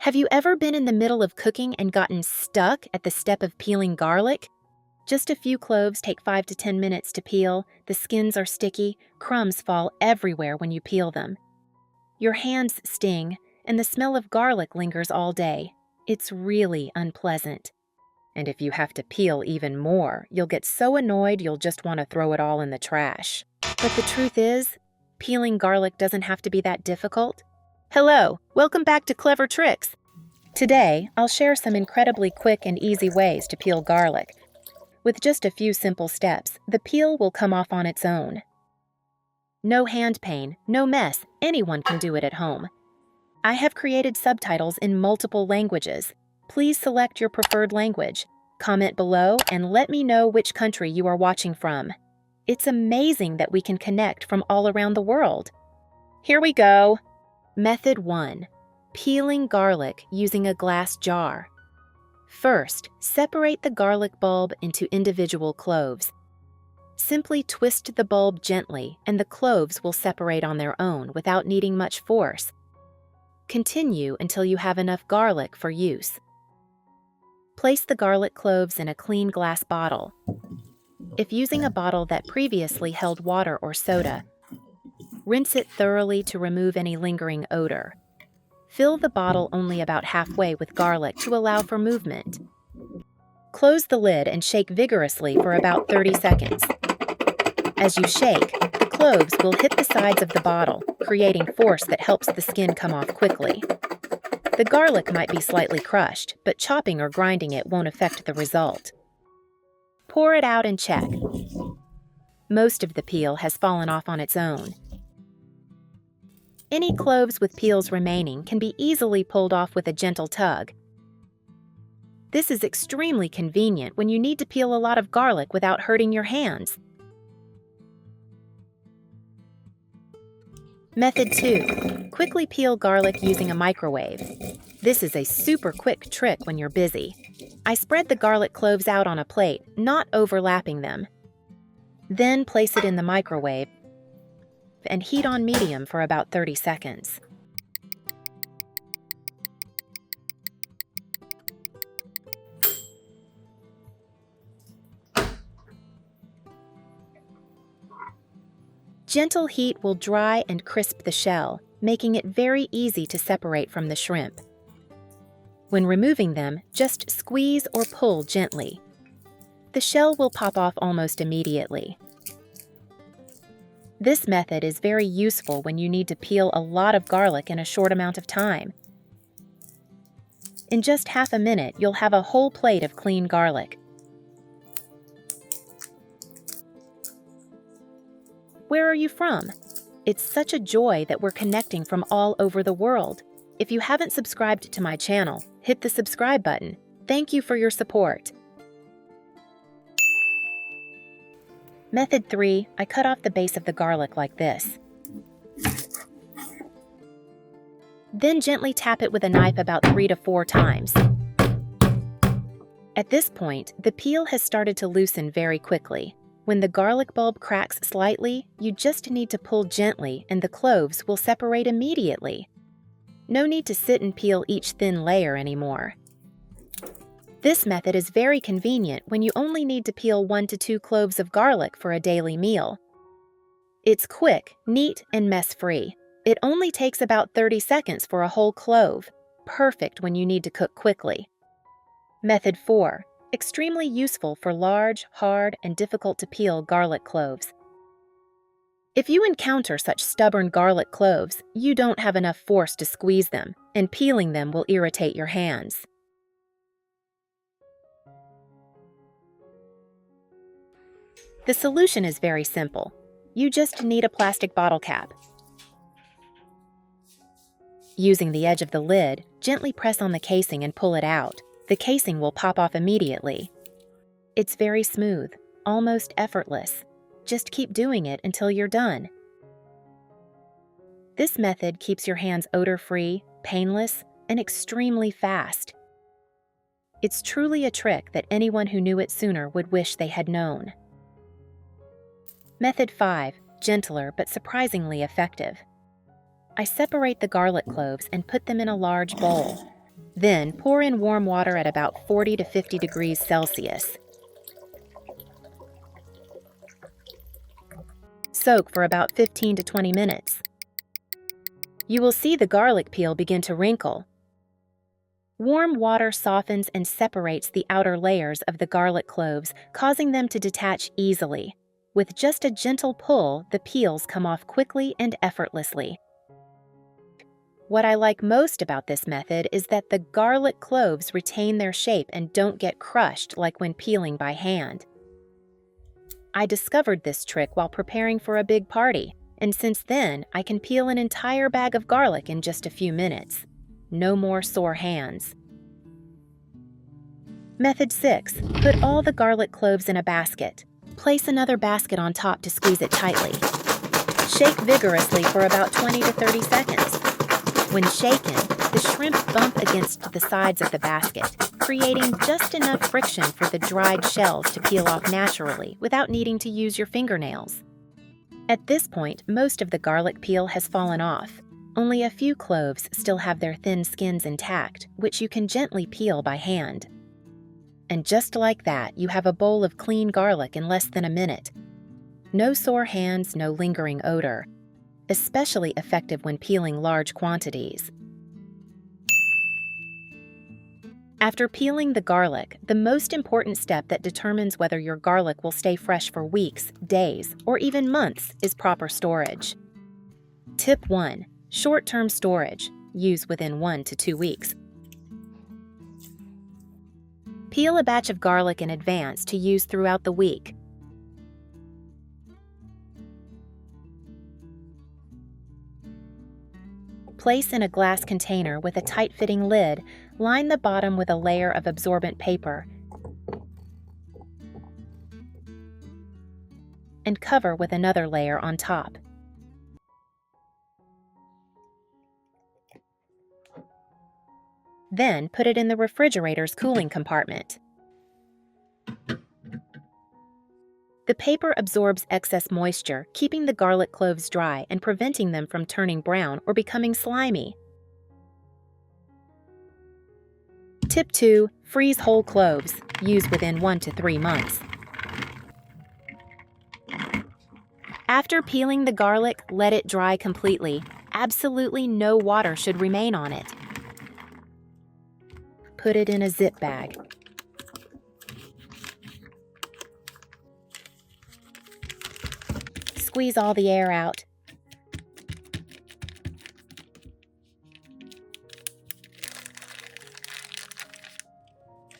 Have you ever been in the middle of cooking and gotten stuck at the step of peeling garlic? Just a few cloves take 5 to 10 minutes to peel, the skins are sticky, crumbs fall everywhere when you peel them. Your hands sting, and the smell of garlic lingers all day. It's really unpleasant. And if you have to peel even more, you'll get so annoyed you'll just want to throw it all in the trash. But the truth is, peeling garlic doesn't have to be that difficult. Hello, welcome back to Clever Tricks. Today, I'll share some incredibly quick and easy ways to peel garlic. With just a few simple steps, the peel will come off on its own. No hand pain, no mess, anyone can do it at home. I have created subtitles in multiple languages. Please select your preferred language. Comment below and let me know which country you are watching from. It's amazing that we can connect from all around the world. Here we go. Method 1. Peeling garlic using a glass jar. First, separate the garlic bulb into individual cloves. Simply twist the bulb gently and the cloves will separate on their own without needing much force. Continue until you have enough garlic for use. Place the garlic cloves in a clean glass bottle. If using a bottle that previously held water or soda, rinse it thoroughly to remove any lingering odor. Fill the bottle only about halfway with garlic to allow for movement. Close the lid and shake vigorously for about 30 seconds. As you shake, the cloves will hit the sides of the bottle, creating force that helps the skin come off quickly. The garlic might be slightly crushed, but chopping or grinding it won't affect the result. Pour it out and check. Most of the peel has fallen off on its own. Any cloves with peels remaining can be easily pulled off with a gentle tug. This is extremely convenient when you need to peel a lot of garlic without hurting your hands. Method 2. Quickly peel garlic using a microwave. This is a super quick trick when you're busy. I spread the garlic cloves out on a plate, not overlapping them. Then place it in the microwave and heat on medium for about 30 seconds. Gentle heat will dry and crisp the shell, making it very easy to separate from the shrimp. When removing them, just squeeze or pull gently. The shell will pop off almost immediately. This method is very useful when you need to peel a lot of garlic in a short amount of time. In just half a minute, you'll have a whole plate of clean garlic. Where are you from? It's such a joy that we're connecting from all over the world. If you haven't subscribed to my channel, hit the subscribe button. Thank you for your support. Method 3. I cut off the base of the garlic like this. Then gently tap it with a knife about 3 to 4 times. At this point, the peel has started to loosen very quickly. When the garlic bulb cracks slightly, you just need to pull gently and the cloves will separate immediately. No need to sit and peel each thin layer anymore. This method is very convenient when you only need to peel 1 to 2 cloves of garlic for a daily meal. It's quick, neat, and mess-free. It only takes about 30 seconds for a whole clove, perfect when you need to cook quickly. Method 4. Extremely useful for large, hard, and difficult-to-peel garlic cloves. If you encounter such stubborn garlic cloves, you don't have enough force to squeeze them, and peeling them will irritate your hands. The solution is very simple. You just need a plastic bottle cap. Using the edge of the lid, gently press on the casing and pull it out. The casing will pop off immediately. It's very smooth, almost effortless. Just keep doing it until you're done. This method keeps your hands odor-free, painless, and extremely fast. It's truly a trick that anyone who knew it sooner would wish they had known. Method 5. Gentler but surprisingly effective. I separate the garlic cloves and put them in a large bowl. Then pour in warm water at about 40 to 50 degrees Celsius. Soak for about 15 to 20 minutes. You will see the garlic peel begin to wrinkle. Warm water softens and separates the outer layers of the garlic cloves, causing them to detach easily. With just a gentle pull, the peels come off quickly and effortlessly. What I like most about this method is that the garlic cloves retain their shape and don't get crushed like when peeling by hand. I discovered this trick while preparing for a big party, and since then, I can peel an entire bag of garlic in just a few minutes. No more sore hands. Method 6. Put all the garlic cloves in a basket. Place another basket on top to squeeze it tightly. Shake vigorously for about 20 to 30 seconds. When shaken, the shrimp bump against the sides of the basket, creating just enough friction for the dried shells to peel off naturally without needing to use your fingernails. At this point, most of the garlic peel has fallen off. Only a few cloves still have their thin skins intact, which you can gently peel by hand. And just like that, you have a bowl of clean garlic in less than a minute. No sore hands, no lingering odor. Especially effective when peeling large quantities. After peeling the garlic, the most important step that determines whether your garlic will stay fresh for weeks, days, or even months is proper storage. Tip 1. Short-term storage. Use within 1 to 2 weeks. Peel a batch of garlic in advance to use throughout the week. Place in a glass container with a tight-fitting lid, line the bottom with a layer of absorbent paper, and cover with another layer on top. Then put it in the refrigerator's cooling compartment. The paper absorbs excess moisture, keeping the garlic cloves dry and preventing them from turning brown or becoming slimy. Tip 2. Freeze whole cloves. Use within 1 to 3 months. After peeling the garlic, let it dry completely. Absolutely no water should remain on it. Put it in a zip bag. Squeeze all the air out.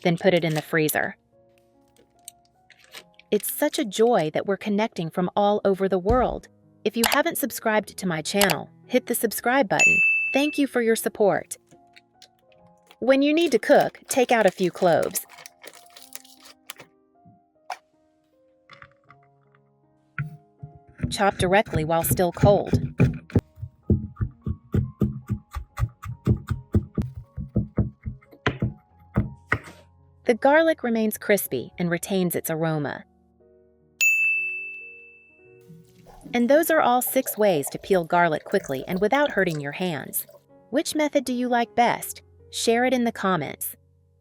Then put it in the freezer. It's such a joy that we're connecting from all over the world. If you haven't subscribed to my channel, hit the subscribe button. Thank you for your support. When you need to cook, take out a few cloves. Chop directly while still cold. The garlic remains crispy and retains its aroma. And those are all 6 ways to peel garlic quickly and without hurting your hands. Which method do you like best? Share it in the comments.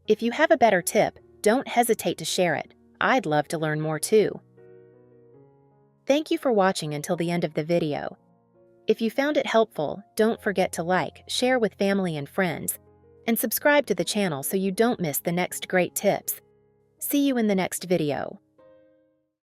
If you have a better tip, don't hesitate to share it. I'd love to learn more too. Thank you for watching until the end of the video. If you found it helpful, don't forget to like, share with family and friends, and subscribe to the channel so you don't miss the next great tips. See you in the next video.